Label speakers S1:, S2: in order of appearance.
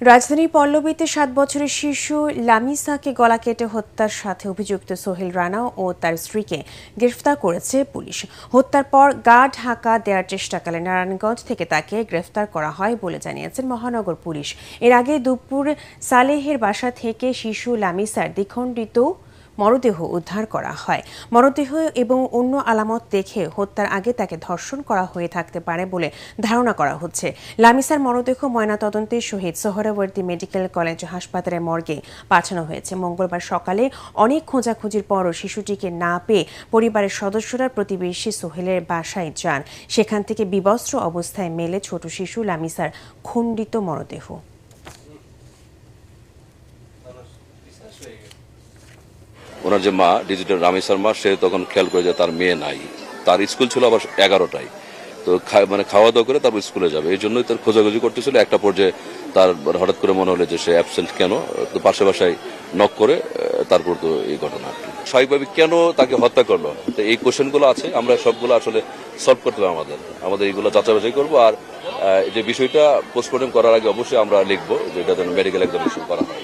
S1: রাজধানীর পল্লবীতে 7 বছরের শিশু লামিসাকে গলা কেটে হত্যার সাথে অভিযুক্ত সোহেল রানা ও তার স্ত্রীকে গ্রেফতার করেছে পুলিশ। হত্যার পর গা ঢাকা দেওয়ার চেষ্টাকালে নারায়ণগঞ্জ থেকে তাকে গ্রেফতার করা হয় বলে জানিয়েছেন মহানগর পুলিশ। এর আগে দুপুর সালেহের বাসা থেকে শিশু লামিসার দ্বিখণ্ডিত মরদেহ উদ্ধার করা হয়। মরদেহ এবং অন্য আলামত দেখে হত্যার আগে তাকে ধর্ষণ করা হয়ে থাকতে পারে বলে ধারণা করা হচ্ছে। লামিসার মরদেহ ময়নাতদন্তে শহীদ সোহরাওয়ার্দী মেডিকেল কলেজ হাসপাতালের মর্গে পাঠানো হয়েছে। মঙ্গলবার সকালে অনেক খোঁজাখুঁজির পরও শিশুটিকে না পেয়ে পরিবারের সদস্যরা প্রতিবেশী সোহেলের বাসায় যান। সেখান থেকে বিবস্ত্র অবস্থায় মেলে ছোট শিশু লামিসার খণ্ডিত মরদেহ।
S2: ওনার যে মা ডিজিটাল রামেশ্বর মা, সে তখন খেয়াল করে যে তার মেয়ে নাই। তার স্কুল ছিল আবার 11টায়, তো খাওয়া দাওয়া করে তারপর স্কুলে যাবে, এই জন্যই তার খোঁজাখুঁজি করতেছিল। একটা পর্যায়ে তার হঠাৎ করে মনে হলো যে সে অ্যাবসেন্ট কেন, তো পাশে বাসায় নক করে তারপর তো এই ঘটনা। স্বাভাবিকভাবে কেন তাকে হত্যা করলো, তো এই কোশ্চেনগুলো আছে, আমরা সবগুলো আসলে সলভ করতে হবে। আমাদের এইগুলো যাচাই বাছাই করবো। আর যে বিষয়টা পোস্টমর্টম করার আগে অবশ্যই আমরা লিখবো যে এটা যেন মেডিকেল এক্সামিনেশন করা হয়।